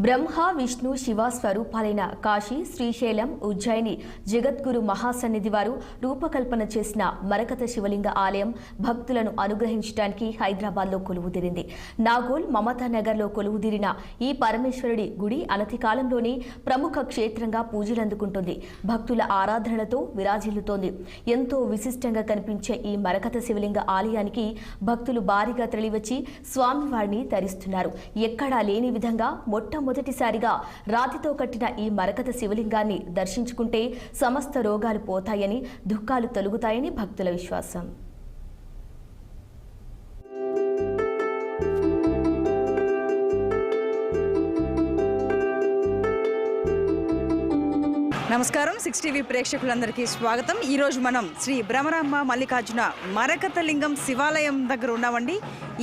బ్రహ్మ విష్ణు శివ స్వరూపాలైన కాశీ, శ్రీశైలం, ఉజ్జయిని జగద్గురు మహాసన్నిధి వారు రూపకల్పన చేసిన మరకత శివలింగ ఆలయం భక్తులను అనుగ్రహించడానికి హైదరాబాద్లో కొలువుదీరింది. నాగోల్, మమతానగర్లో కొలువుదీరిన ఈ పరమేశ్వరుడి గుడి అనతి కాలంలోనే ప్రముఖ క్షేత్రంగా పూజలందుకుంటుంది. భక్తుల ఆరాధనలతో విరాజిల్లుతోంది. ఎంతో విశిష్టంగా కనిపించే ఈ మరకత శివలింగ ఆలయానికి భక్తులు భారీగా తరలివచ్చి స్వామివారిని తరిస్తున్నారు. ఎక్కడా లేని విధంగా మొట్టమొదటిసారిగా రాతితో కట్టిన ఈ మరకత శివలింగాన్ని దర్శించుకుంటే సమస్త రోగాలు పోతాయని, దుఃఖాలు తొలగుతాయని భక్తుల విశ్వాసం. నమస్కారం, 6 టీవీ ప్రేక్షకులందరికీ స్వాగతం. ఈరోజు మనం శ్రీ భ్రమరాంబ మల్లికార్జున మరకతలింగం శివాలయం దగ్గర ఉన్నామండి.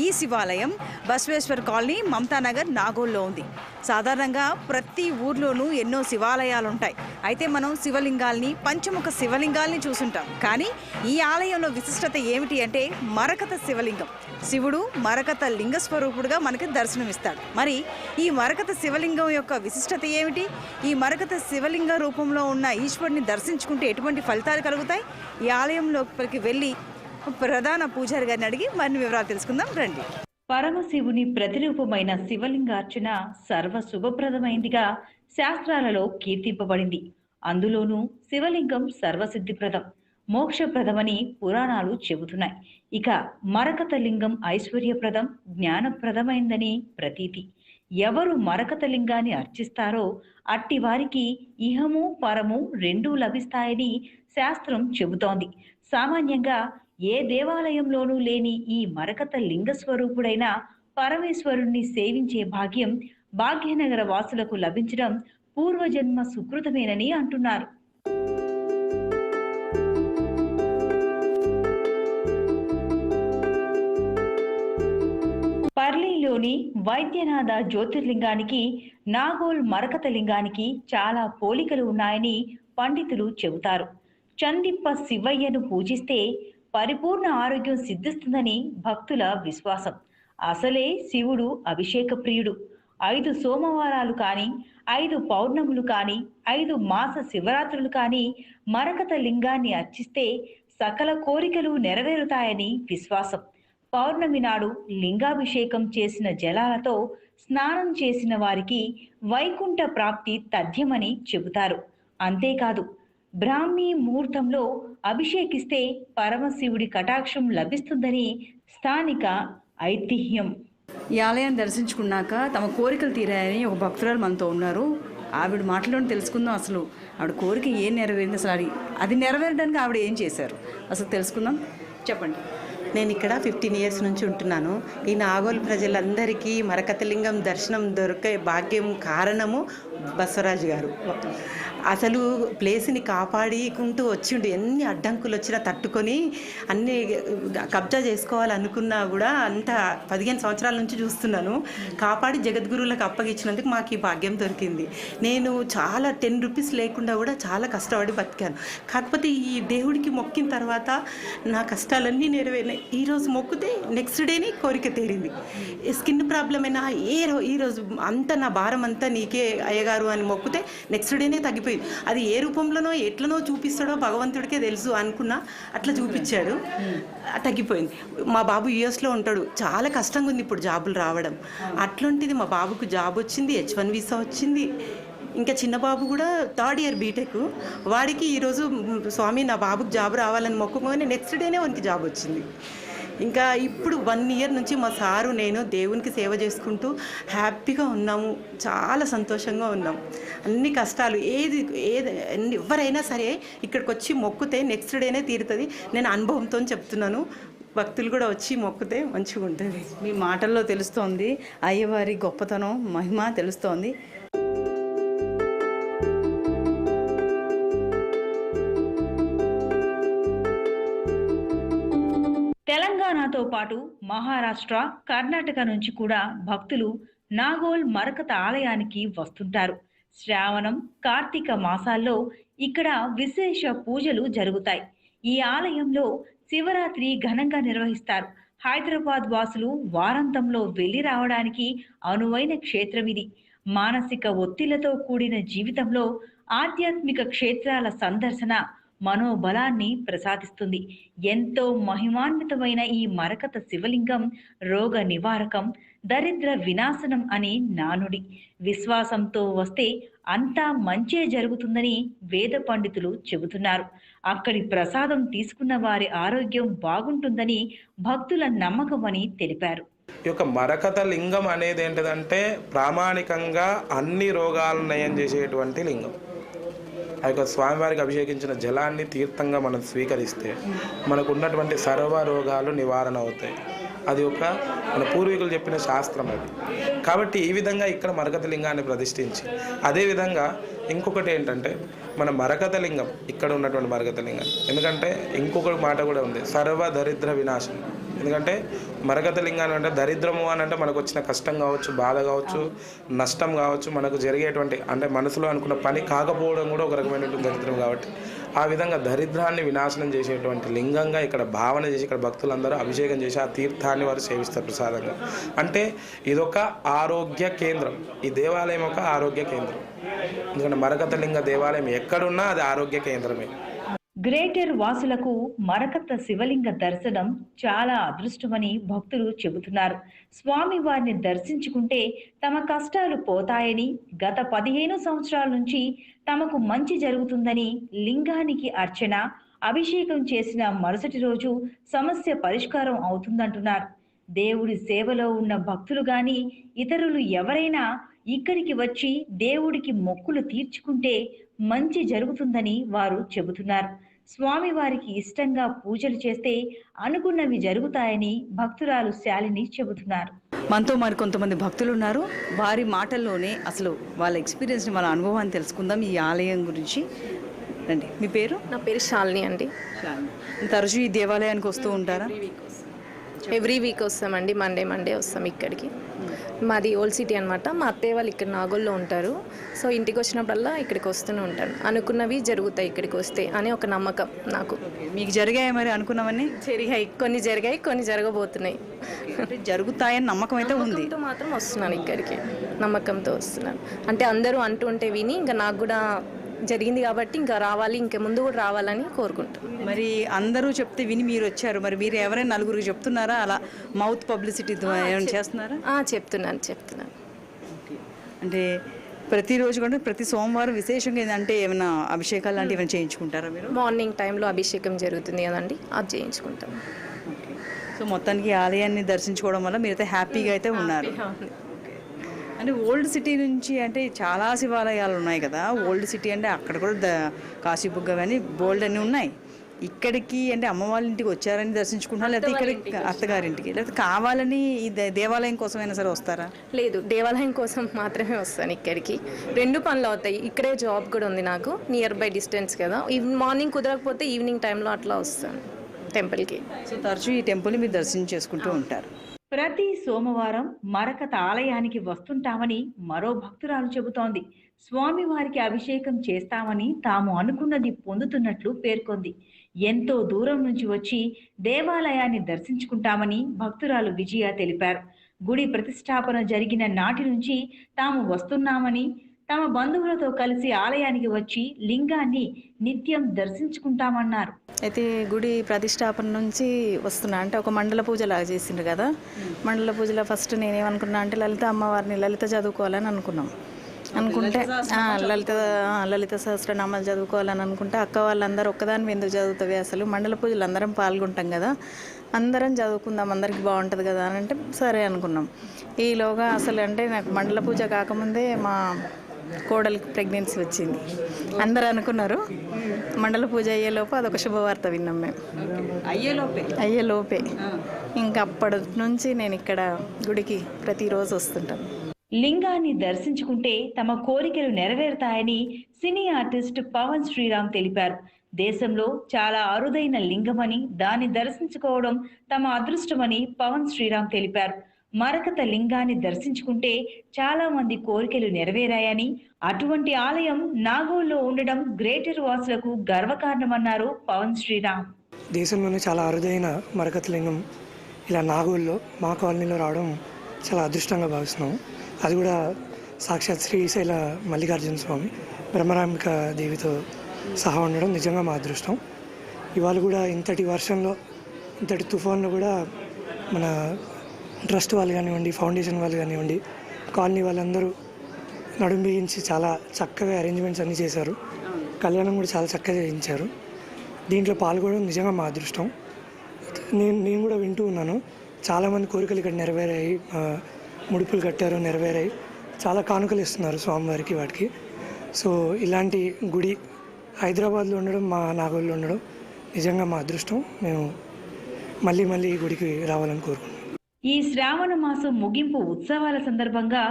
ఈ శివాలయం బసవేశ్వర్ కాలనీ, మమతానగర్, నాగోల్లో ఉంది. సాధారణంగా ప్రతి ఊర్లోనూ ఎన్నో శివాలయాలు ఉంటాయి. అయితే మనం శివలింగాల్ని, పంచముఖ శివలింగాల్ని చూసుంటాం. కానీ ఈ ఆలయంలో విశిష్టత ఏమిటి అంటే మరకత శివలింగం. శివుడు మరకత లింగ స్వరూపుడుగా మనకి దర్శనమిస్తాడు. మరి ఈ మరకత శివలింగం యొక్క విశిష్టత ఏమిటి? ఈ మరకత శివలింగ రూపంలో ఉన్న ఈశ్వరుని దర్శించుకుంటే ఎటువంటి ఫలితాలు కలుగుతాయి? ఈ ఆలయంలోకి వెళ్ళి ప్రధాన పూజారి గారిని అడిగి మరిన్ని వివరాలు తెలుసుకుందాం రండి. పరమశివుని ప్రతిరూపమైన శివలింగార్చన సర్వ శుభప్రదమైందిగా శాస్త్రాలలో కీర్తింపబడింది. అందులోనూ శివలింగం సర్వసిద్ధిప్రదం, మోక్షప్రదమని పురాణాలు చెబుతున్నాయి. ఇక మరకత లింగం ఐశ్వర్యప్రదం, జ్ఞానప్రదమైందని ప్రతీతి. ఎవరు మరకత లింగాన్ని అర్చిస్తారో అట్టి వారికి ఇహము పరము రెండూ లభిస్తాయని శాస్త్రం చెబుతోంది. సామాన్యంగా ఏ దేవాలయంలోనూ లేని ఈ మరకత లింగ స్వరూపుడైన పరమేశ్వరుణ్ణి సేవించే భాగ్యం భాగ్యనగర వాసులకు లభించడం పూర్వజన్మ సుకృతమేనని అంటున్నారు. పర్లీలోని వైద్యనాథ జ్యోతిర్లింగానికి, నాగోల్ మరకత లింగానికి చాలా పోలికలు ఉన్నాయని పండితులు చెబుతారు. చందిప్ప శివయ్యను పూజిస్తే పరిపూర్ణ ఆరోగ్యం సిద్ధిస్తుందని భక్తుల విశ్వాసం. అసలే శివుడు అభిషేక ప్రియుడు. 5 సోమవారాలు కానీ, 5 పౌర్ణములు కానీ, 5 మాస శివరాత్రులు కానీ మరకత లింగాన్ని అర్చిస్తే సకల కోరికలు నెరవేరుతాయని విశ్వాసం. పౌర్ణమి నాడు లింగాభిషేకం చేసిన జలాలతో స్నానం చేసిన వారికి వైకుంఠ ప్రాప్తి తథ్యమని చెబుతారు. అంతేకాదు, బ్రాహ్మీ ముహూర్తంలో అభిషేకిస్తే పరమశివుడి కటాక్షం లభిస్తుందని స్థానిక ఐతిహ్యం. ఈ ఆలయాన్ని దర్శించుకున్నాక తమ కోరికలు తీరాయని ఒక భక్తురాలు మనతో ఉన్నారు. ఆవిడ మాటలోనే తెలుసుకుందాం. అసలు ఆవిడ కోరిక ఏం నెరవేరింది, అసలు అది నెరవేరడానికి ఆవిడ ఏం చేశారు అసలు తెలుసుకుందాం. చెప్పండి. నేను ఇక్కడ 15 ఇయర్స్ నుంచి ఉంటున్నాను. ఈ నాగోల్ ప్రజలందరికీ మరకతలింగం దర్శనం దొరికే భాగ్యం కారణము బసవరాజు గారు. అసలు ప్లేస్ని కాపాడుకుంటూ వచ్చిండు. ఎన్ని అడ్డంకులు వచ్చినా తట్టుకొని అన్ని కబ్జా చేసుకోవాలనుకున్నా కూడా అంత 15 సంవత్సరాల నుంచి చూస్తున్నాను. కాపాడి జగద్గురువులకు అప్పగించినందుకు మాకు ఈ భాగ్యం దొరికింది. నేను చాలా 10 రూపీస్ లేకుండా కూడా చాలా కష్టపడి బతికాను. కాకపోతే ఈ దేవుడికి మొక్కిన తర్వాత నా కష్టాలన్నీ నెరవేరినాయి. ఈరోజు మొక్కితే నెక్స్ట్ డేనే కోరిక తీరింది. స్కిన్ ప్రాబ్లం అయినా ఈరోజు అంతా నా భారం అంతా నీకే అయ్యగారు అని మొక్కితే నెక్స్ట్ డేనే తగ్గిపోయింది. అది ఏ రూపంలోనో ఎట్లనో చూపిస్తాడో భగవంతుడికే తెలుసు అనుకున్నా, అట్లా చూపించాడు, తగ్గిపోయింది. మా బాబు యూఎస్లో ఉంటాడు. చాలా కష్టంగా ఉంది ఇప్పుడు జాబులు రావడం. అట్లాంటిది మా బాబుకు జాబ్ వచ్చింది, H1 వీసా వచ్చింది. ఇంకా చిన్న బాబు కూడా 3rd ఇయర్ బీటెక్. వాడికి ఈరోజు స్వామి నా బాబుకు జాబ్ రావాలని మొక్కుకొని నెక్స్ట్ డేనే వానికి జాబ్ వచ్చింది. ఇంకా ఇప్పుడు 1 ఇయర్ నుంచి మా సారు నేను దేవునికి సేవ చేసుకుంటూ హ్యాపీగా ఉన్నాము. చాలా సంతోషంగా ఉన్నాం. అన్ని కష్టాలు ఎవరైనా సరే ఇక్కడికి వచ్చి మొక్కుతే నెక్స్ట్ డేనే తీరుతుంది. నేను అనుభవంతో చెప్తున్నాను. భక్తులు కూడా వచ్చి మొక్కితే మంచిగా ఉంటుంది. మీ మాటల్లో తెలుస్తోంది అయ్యవారి గొప్పతనం, మహిమ తెలుస్తోంది. తెలంగాణతో పాటు మహారాష్ట్ర, కర్ణాటక నుంచి కూడా భక్తులు నాగోల్ మరకత ఆలయానికి వస్తుంటారు. శ్రావణం, కార్తీక మాసాల్లో ఇక్కడ విశేష పూజలు జరుగుతాయి. ఈ ఆలయంలో శివరాత్రి ఘనంగా నిర్వహిస్తారు. హైదరాబాద్ వాసులు వారాంతంలో వెళ్లి రావడానికి అనువైన క్షేత్రం ఇది. మానసిక ఒత్తిళ్లతో కూడిన జీవితంలో ఆధ్యాత్మిక క్షేత్రాల సందర్శన మనోబలాన్ని ప్రసాదిస్తుంది. ఎంతో మహిమాన్వితమైన ఈ మరకత శివలింగం రోగ నివారకం, దరిద్ర వినాశనం అని నానుడి. విశ్వాసంతో వస్తే అంతా మంచే జరుగుతుందని వేద పండితులు చెబుతున్నారు. అక్కడి ప్రసాదం తీసుకున్న వారి ఆరోగ్యం బాగుంటుందని భక్తుల నమ్మకమని తెలిపారు. ఈ యొక్క మరకత లింగం అనేది ఏంటిదంటే ప్రామాణికంగా అన్ని రోగాలను నయం చేసేటువంటి లింగం. ఆ యొక్క స్వామివారికి అభిషేకించిన జలాన్ని తీర్థంగా మనం స్వీకరిస్తే మనకు ఉన్నటువంటి సర్వ రోగాలు నివారణ అవుతాయి. అది ఒక మన పూర్వీకులు చెప్పిన శాస్త్రం అది. కాబట్టి ఈ విధంగా ఇక్కడ మరకత లింగాన్ని ప్రతిష్ఠించి, అదేవిధంగా ఇంకొకటి ఏంటంటే మన మరకత లింగం, ఇక్కడ ఉన్నటువంటి మరకత లింగం, ఎందుకంటే ఇంకొక మాట కూడా ఉంది, సర్వ దరిద్ర వినాశనం. ఎందుకంటే మరకత లింగాన్ని అంటే దరిద్రము అని అంటే మనకు వచ్చిన కష్టం కావచ్చు, బాధ కావచ్చు, నష్టం కావచ్చు, మనకు జరిగేటువంటి అంటే మనసులో అనుకున్న పని కాకపోవడం కూడా ఒక రకమైనటువంటి దరిద్రం. కాబట్టి ఆ విధంగా దరిద్రాన్ని వినాశనం చేసేటువంటి లింగంగా ఇక్కడ భావన చేసి ఇక్కడ భక్తులందరూ అభిషేకం చేసి ఆ తీర్థాన్ని వారు సేవిస్తారు ప్రసాదంగా. అంటే ఇదొక ఆరోగ్య కేంద్రం, ఈ దేవాలయం ఒక ఆరోగ్య కేంద్రం. ఎందుకంటే మరకత లింగ దేవాలయం ఎక్కడున్నా అది ఆరోగ్య కేంద్రమే. గ్రేటర్ వాసులకు మరకత శివలింగ దర్శనం చాలా అదృష్టమని భక్తులు చెబుతున్నారు. స్వామి వారిని దర్శించుకుంటే తమ కష్టాలు పోతాయని, గత 15 సంవత్సరాల నుంచి తమకు మంచి జరుగుతుందని, లింగానికి అర్చన, అభిషేకం చేసిన మరుసటి రోజు సమస్య పరిష్కారం అవుతుందంటున్నారు. దేవుడి సేవలో ఉన్న భక్తులు గాని ఇతరులు ఎవరైనా ఇక్కడికి వచ్చి దేవుడికి మొక్కులు తీర్చుకుంటే మంచి జరుగుతుందని వారు చెబుతున్నారు. స్వామి వారికి ఇష్టంగా పూజలు చేస్తే అనుకున్నవి జరుగుతాయని భక్తురాలు శాలిని చెబుతున్నారు. మనతో మరి కొంతమంది భక్తులు ఉన్నారు. వారి మాటల్లోనే అసలు వాళ్ళ ఎక్స్పీరియన్స్ని, వాళ్ళ అనుభవాన్ని తెలుసుకుందాం ఈ ఆలయం గురించి. రండి, మీ పేరు? నా పేరు శాలిని అండి. తరచూ ఈ దేవాలయానికి వస్తూ ఉంటారా? ఎవ్రీ వీక్ వస్తామండి. మండే వస్తాం ఇక్కడికి. మాది ఓల్డ్ సిటీ అనమాట. మా అత్తయ్య వాళ్ళు ఇక్కడ నాగోల్లో ఉంటారు. సో ఇంటికి వచ్చినప్పుడల్లా ఇక్కడికి వస్తూనే ఉంటాను. అనుకున్నవి జరుగుతాయి ఇక్కడికి వస్తే అని ఒక నమ్మకం నాకు. మీకు జరిగాయి మరి అనుకున్నవన్నీ? కొన్ని జరిగాయి, కొన్ని జరగబోతున్నాయి. జరుగుతాయని నమ్మకం అయితే ఉంది. నమ్మకంతో మాత్రం వస్తున్నాను ఇక్కడికి, నమ్మకంతో వస్తున్నాను. అంటే అందరూ అంటుంటే విని ఇంకా నాకు కూడా జరిగింది కాబట్టి ఇంకా రావాలి, ఇంకా ముందు కూడా రావాలని కోరుకుంటాను. మరి అందరూ చెప్తే విని మీరు వచ్చారు, మరి మీరు ఎవరైనా నలుగురికి చెప్తున్నారా? అలా మౌత్ పబ్లిసిటీ ఏమైనా చేస్తున్నారా? చెప్తున్నాను. అంటే ప్రతిరోజు కూడా ప్రతి సోమవారం విశేషంగా ఏంటంటే ఏమైనా అభిషేకాలు లాంటివి ఏమైనా చేయించుకుంటారా మీరు? మార్నింగ్ టైంలో అభిషేకం జరుగుతుంది కదండి, అది చేయించుకుంటాం. సో మొత్తానికి ఆలయాన్ని దర్శించుకోవడం వల్ల మీరైతే హ్యాపీగా అయితే ఉన్నారు. అంటే ఓల్డ్ సిటీ నుంచి అంటే చాలా శివాలయాలు ఉన్నాయి కదా. ఓల్డ్ సిటీ అంటే అక్కడ కూడా కాశీబుగ్గ కానీ బోల్డ్ అన్నీ ఉన్నాయి. ఇక్కడికి అంటే అమ్మ వాళ్ళ ఇంటికి వచ్చారని దర్శించుకుంటున్నా, లేకపోతే ఇక్కడికి అత్తగారింటికి, లేకపోతే కావాలని ఈ దేవాలయం కోసమైనా సరే వస్తారా? లేదు, దేవాలయం కోసం మాత్రమే వస్తాను ఇక్కడికి. 2 పనులు అవుతాయి. ఇక్కడే జాబ్ కూడా ఉంది నాకు, నియర్ బై డిస్టెన్స్ కదా. మార్నింగ్ కుదరకపోతే ఈవినింగ్ టైంలో అట్లా వస్తాను టెంపుల్కి. సో తరచూ ఈ టెంపుల్ని మీరు దర్శనం చేసుకుంటూ ఉంటారు. ప్రతి సోమవారం మరకత ఆలయానికి వస్తుంటామని మరో భక్తురాలు చెబుతోంది. స్వామివారికి అభిషేకం చేస్తామని తాము అనుకున్నది పొందుతున్నట్లు పేర్కొంది. ఎంతో దూరం నుంచి వచ్చి దేవాలయాన్ని దర్శించుకుంటామని భక్తురాలు విజయ తెలిపారు. గుడి ప్రతిష్టాపన జరిగిన నాటి నుంచి తాము వస్తున్నామని, తమ బంధువులతో కలిసి ఆలయానికి వచ్చి లింగాన్ని నిత్యం దర్శించుకుంటామన్నారు. అయితే గుడి ప్రతిష్టాపన నుంచి వస్తున్నా, అంటే ఒక మండల పూజలాగా చేసిండ్రు కదా. మండల పూజలో ఫస్ట్ నేనేమనుకున్నా అంటే లలిత చదువుకోవాలని అనుకున్నాం. అనుకుంటే లలిత సహస్రనామాలు చదువుకోవాలని అనుకుంటే అక్క వాళ్ళందరూ ఒక్కదాని ఎందుకు చదువుతావి, అసలు మండల పూజలు అందరం పాల్గొంటాం కదా, అందరం చదువుకుందాం, అందరికి బాగుంటుంది కదా అని అంటే సరే అనుకున్నాం. ఈలోగా అసలు అంటే నాకు మండల పూజ కాకముందే మా కోడలికి ప్రెగ్నెన్సీ వచ్చింది. అందరూ అనుకున్నారు. మండల పూజ అయ్యేలోపు అదొక శుభవార్త విన్నాం మేము. అయ్యేలోపే ఇంకా అప్పటి నుంచి నేను ఇక్కడ గుడికి ప్రతిరోజు వస్తుంటాను. లింగాన్ని దర్శించుకుంటే తమ కోరికలు నెరవేరుతాయని సినీ ఆర్టిస్ట్ పవన్ శ్రీరామ్ తెలిపారు. దేశంలో చాలా అరుదైన లింగమని, దాన్ని దర్శించుకోవడం తమ అదృష్టమని పవన్ శ్రీరామ్ తెలిపారు. మరకత లింగాన్ని దర్శించుకుంటే చాలా మంది కోరికలు నెరవేరాయని, అటువంటి ఆలయం నాగోల్లో ఉండడం గ్రేటర్ వాసులకు గర్వకారణమన్నారు పవన్ శ్రీరామ్. దేశంలోనే చాలా అరుదైన మరకత లింగం ఇలా నాగోల్లో మా కాలనీలో రావడం చాలా అదృష్టంగా భావిస్తున్నాం. అది కూడా సాక్షాత్ శ్రీశైల మల్లికార్జున స్వామి బ్రహ్మరాంబిక దేవితో సహా ఉండడం నిజంగా మా అదృష్టం. ఇవాళ కూడా ఇంతటి వర్షంలో ఇంతటి తుఫాన్లో కూడా మన ట్రస్ట్ వాళ్ళు కానివ్వండి, ఫౌండేషన్ వాళ్ళు కానివ్వండి, కాలనీ వాళ్ళందరూ నడుం బిగించి చాలా చక్కగా అరేంజ్మెంట్స్ అన్నీ చేశారు. కళ్యాణం కూడా చాలా చక్కగా చేయించారు. దీంట్లో పాల్గొనడం నిజంగా మా అదృష్టం. నేను కూడా వింటూ ఉన్నాను, చాలామంది కోరికలు ఇక్కడ నెరవేరాయి, ముడుపులు కట్టారు, నెరవేరాయి, చాలా కానుకలు ఇస్తున్నారు స్వామివారికి వాటికి. సో ఇలాంటి గుడి హైదరాబాద్లో ఉండడం, మా నాగోల్లో ఉండడం నిజంగా మా అదృష్టం. మేము మళ్ళీ మళ్ళీ ఈ గుడికి రావాలని కోరుకుంటున్నాం. ఈ శ్రావణ మాసం ముగింపు ఉత్సవాల సందర్భంగా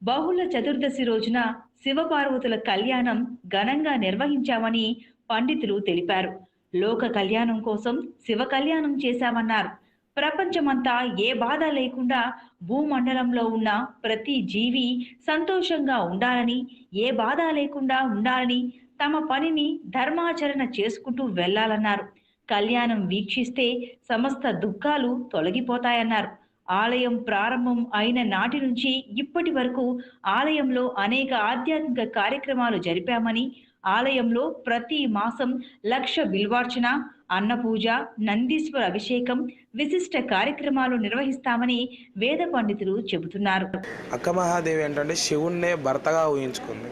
బహుళ చతుర్దశి రోజున శివపార్వతుల కళ్యాణం ఘనంగా నిర్వహించామని పండితులు తెలిపారు. లోక కళ్యాణం కోసం శివ కళ్యాణం చేశామన్నారు. ప్రపంచమంతా ఏ బాధ లేకుండా భూమండలంలో ఉన్న ప్రతి జీవి సంతోషంగా ఉండాలని, ఏ బాధ లేకుండా ఉండాలని, తమ పనిని ధర్మాచరణ చేసుకుంటూ వెళ్లాలన్నారు. కళ్యాణం వీక్షిస్తే సమస్త దుఃఖాలు తొలగిపోతాయన్నారు. ఆలయం ప్రారంభం అయిన నాటి నుంచి ఇప్పటి వరకు ఆలయంలో అనేక ఆధ్యాత్మిక కార్యక్రమాలు జరిపామని, ఆలయంలో ప్రతి మాసం 1,00,000 బిల్వార్చన, అన్నపూజ, నందీశ్వర అభిషేకం, విశిష్ట కార్యక్రమాలు నిర్వహిస్తామని వేద పండితులు చెబుతున్నారు. అక్క మహాదేవి ఏంటంటే శివుణ్ణే భర్తగా ఊహించుకుంది.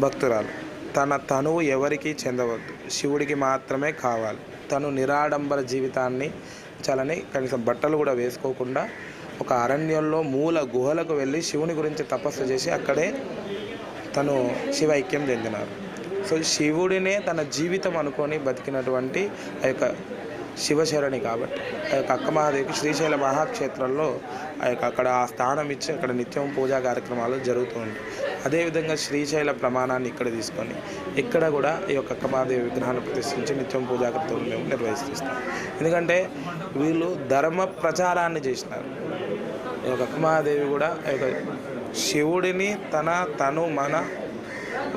భక్తురాలు తన తనువు ఎవరికి చెందవద్దు, శివుడికి మాత్రమే కావాలి. తను నిరాడంబర జీవితాన్ని చాలని కనీసం బట్టలు కూడా వేసుకోకుండా ఒక అరణ్యంలో మూల గుహలకు వెళ్ళి శివుని గురించి తపస్సు చేసి అక్కడే తను శివైక్యం చెందినారు. సో శివుడినే తన జీవితం అనుకొని బతికినటువంటి ఆ యొక్క శివశరణి కాబట్టి ఆ యొక్క అక్క మహాదేవికి శ్రీశైల మహాక్షేత్రంలో అక్కడ ఆ స్థానం ఇచ్చి అక్కడ నిత్యం పూజా కార్యక్రమాలు జరుగుతూ ఉంటాయి. అదేవిధంగా శ్రీశైల ప్రమాణాన్ని ఇక్కడ తీసుకొని ఇక్కడ కూడా ఈ యొక్క అక్క మహాదేవి విగ్రహాన్ని ప్రతిష్ఠించి నిత్యం పూజా కార్యక్రమం మేము నిర్వహిస్తాం. ఎందుకంటే వీళ్ళు ధర్మ ప్రచారాన్ని చేసినారు. ఈ యొక్క అక్క మహాదేవి కూడా ఈ యొక్క శివుడిని తను మన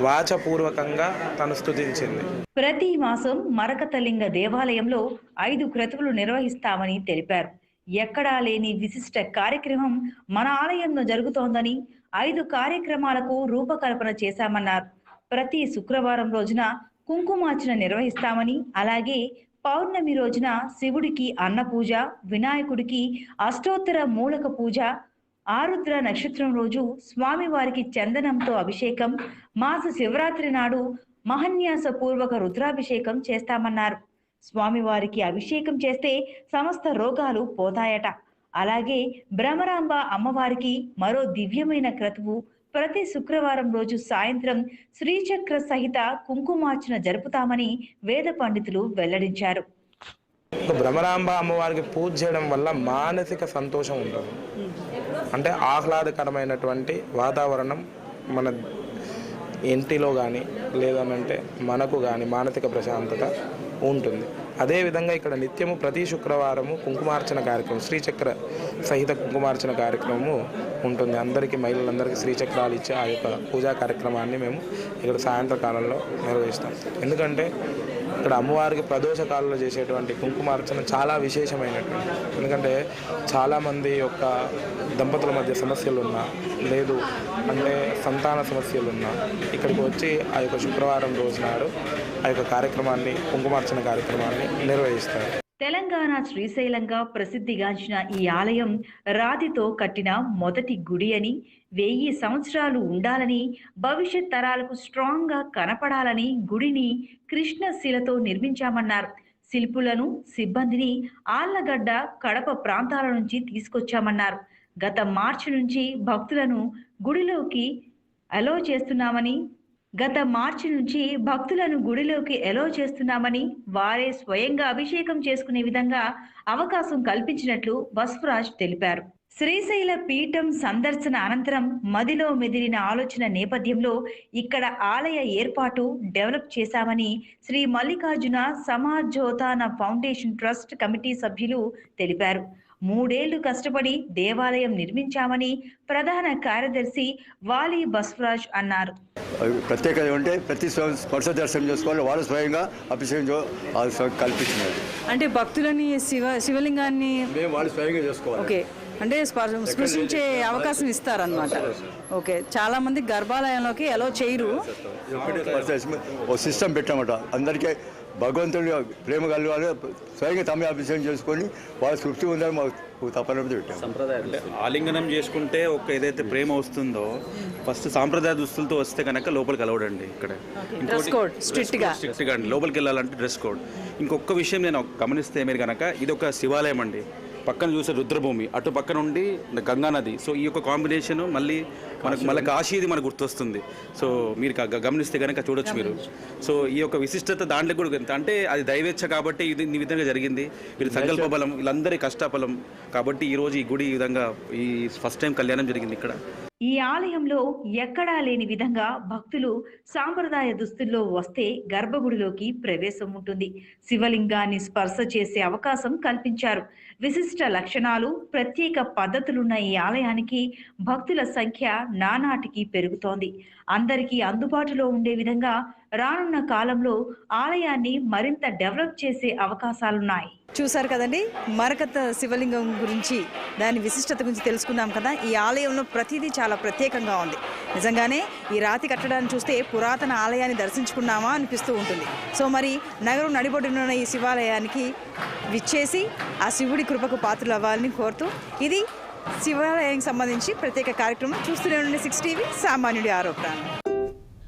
వాచపూర్వకంగా తను స్తుతించింది. ప్రతి మాసం మరకతలింగ దేవాలయంలో 5 క్రతువులు నిర్వహిస్తామని తెలిపారు. ఎక్కడా లేని విశిష్ట కార్యక్రమం మన ఆలయంలో జరుగుతోందని, 5 కార్యక్రమాలకు రూపకల్పన చేశామన్నారు. ప్రతి శుక్రవారం రోజున కుంకుమార్చన నిర్వహిస్తామని, అలాగే పౌర్ణమి రోజున శివుడికి అన్నపూజ, వినాయకుడికి అష్టోత్తర మూలక పూజ, ఆరుద్ర నక్షత్రం రోజు స్వామివారికి చందనంతో అభిషేకం, మాస శివరాత్రి నాడు మహన్యాస పూర్వక రుద్రాభిషేకం చేస్తామన్నారు. స్వామివారికి అభిషేకం చేస్తే సమస్త రోగాలు పోతాయట. అలాగే భ్రమరాంబ అమ్మవారికి మరో దివ్యమైన క్రతువు ప్రతి శుక్రవారం రోజు సాయంత్రం శ్రీచక్ర సహిత కుంకుమార్చన జరుపుతామని వేద పండితులు వెల్లడించారు. భ్రమరాంబ అమ్మవారికి పూజ చేయడం వల్ల మానసిక సంతోషం ఉంటుంది. అంటే ఆహ్లాదకరమైనటువంటి వాతావరణం మన ఇంటిలో కానీ లేదనంటే మనకు కానీ మానసిక ప్రశాంతత ఉంటుంది. అదేవిధంగా ఇక్కడ నిత్యము ప్రతి శుక్రవారము కుంకుమార్చన కార్యక్రమం, శ్రీచక్ర సహిత కుంకుమార్చన కార్యక్రమము ఉంటుంది. అందరికీ మహిళలందరికీ శ్రీచక్రాలు ఇచ్చే ఆ యొక్క పూజా కార్యక్రమాన్ని మేము ఇక్కడ సాయంత్రకాలంలో నిర్వహిస్తాం. ఎందుకంటే ఇక్కడ అమ్మవారికి ప్రదోష కాలంలో చేసేటువంటి కుంకుమార్చన చాలా విశేషమైనటువంటి. ఎందుకంటే చాలామంది యొక్క దంపతుల మధ్య సమస్యలు ఉన్నా, లేదు అంటే సంతాన సమస్యలు ఉన్నా ఇక్కడికి వచ్చి ఆ యొక్క శుక్రవారం రోజు నాడు ఆ యొక్క కార్యక్రమాన్ని, కుంకుమార్చన కార్యక్రమాన్ని నిర్వహిస్తారు. తెలంగాణ శ్రీశైలంగా ప్రసిద్ధిగాంచిన ఈ ఆలయం రాతితో కట్టిన మొదటి గుడి అని, 1000 సంవత్సరాలు ఉండాలని, భవిష్యత్ తరాలకు స్ట్రాంగ్ గా కనపడాలని గుడిని కృష్ణశిలతో నిర్మించామన్నారు. శిల్పులను, సిబ్బందిని ఆళ్లగడ్డ, కడప ప్రాంతాల నుంచి తీసుకొచ్చామన్నారు. గత మార్చి నుంచి భక్తులను గుడిలోకి అలో చేస్తున్నామని, వారే స్వయంగా అభిషేకం చేసుకునే విధంగా అవకాశం కల్పించినట్లు బస్వరాజ్ తెలిపారు. శ్రీశైల పీఠం సందర్శన అనంతరం మదిలో మెదిలిన ఆలోచన నేపథ్యంలో ఇక్కడ ఆలయ ఏర్పాటు డెవలప్ చేశామని Shri Mallikarjuna Samajotthana foundation trust committee సభ్యులు తెలిపారు. 3 ఏళ్లు కష్టపడి దేవాలయం నిర్మించామని ప్రధాన కార్యదర్శి వాలి బస్వరాజ్ అన్నారు. ప్రత్యేకత ఉంటే ప్రతి స్పర్శ దర్శనం చేసుకోవాలి, వాళ్ళు స్వయంగా అభిషేకం కల్పించినారు. అంటే భక్తులని శివలింగాన్ని మేము వాళ్ళు స్వయంగా చేసుకోవాలి. ఓకే, అంటే స్పృశించే అవకాశం ఇస్తారనమాట. ఓకే, చాలా మంది గర్భాలయంలోకి ఎలా చేయరు. ఓ సిస్టమ్ పెట్టామట, అందరికీ భగవంతుడి ప్రేమ కలగాలి, స్వయంగా తమ అభిషేకం చేసుకొని వాళ్ళ తృప్తి ఉందని మాకు తప్పన పెట్టాము. సంప్రదాయం ఆలింగనం చేసుకుంటే ఒక ఏదైతే ప్రేమ వస్తుందో ఫస్ట్ సాంప్రదాయ దుస్తులతో వస్తే కనుక లోపలికి అలవడండి. ఇక్కడ స్ట్రిక్ట్గా అండి, లోపలికి వెళ్ళాలంటే డ్రెస్ కోడ్. ఇంకొక విషయం నేను గమనిస్తే మీరు కనుక ఇది ఒక శివాలయం అండి, పక్కన చూసే రుద్రభూమి, అటు పక్క నుండి గంగా నది. సో ఈ యొక్క కాంబినేషన్ మళ్ళీ మళ్ళీ కాశీది మనకు గుర్తొస్తుంది. సో మీరు గమనిస్తే కనుక చూడొచ్చు మీరు. సో ఈ యొక్క విశిష్టత దాంట్లో కూడా అంటే అది దైవేచ్ఛ కాబట్టి ఇది ఈ విధంగా జరిగింది. వీరి సంకల్ప బలం, వీళ్ళందరి కష్టాఫలం కాబట్టి ఈరోజు ఈ గుడి ఈ విధంగా ఈ ఫస్ట్ టైం కళ్యాణం జరిగింది ఇక్కడ. ఈ ఆలయంలో ఎక్కడా లేని విధంగా భక్తులు సాంప్రదాయ దుస్తుల్లో వస్తే గర్భగుడిలోకి ప్రవేశం ఉంటుంది. శివలింగాన్ని స్పర్శ చేసే అవకాశం కల్పించారు. విశిష్ట లక్షణాలు, ప్రత్యేక పద్ధతులున్న ఈ ఆలయానికి భక్తుల సంఖ్య నానాటికి పెరుగుతోంది. అందరికీ అందుబాటులో ఉండే విధంగా రానున్న కాలంలో ఆలయాన్ని మరింత డెవలప్ చేసే అవకాశాలున్నాయి. చూశారు కదండి, మరకత శివలింగం గురించి, దాని విశిష్టత గురించి తెలుసుకున్నాం కదా. ఈ ఆలయంలో ప్రతిదీ చాలా ప్రత్యేకంగా ఉంది. నిజంగానే ఈ రాతి కట్టడాన్ని చూస్తే పురాతన ఆలయాన్ని దర్శించుకున్నామా అనిపిస్తూ ఉంటుంది. సో మరి నగరం నడిబొడ్డున ఈ శివాలయానికి విచ్చేసి ఆ శివుడి కృపకు పాత్రలు అవ్వాలని కోరుతూ ఇది శివాలయానికి సంబంధించి ప్రత్యేక కార్యక్రమం. చూస్తూనే ఉండండి 6 టీవీ, సామాన్యుడి ఆరోపణ.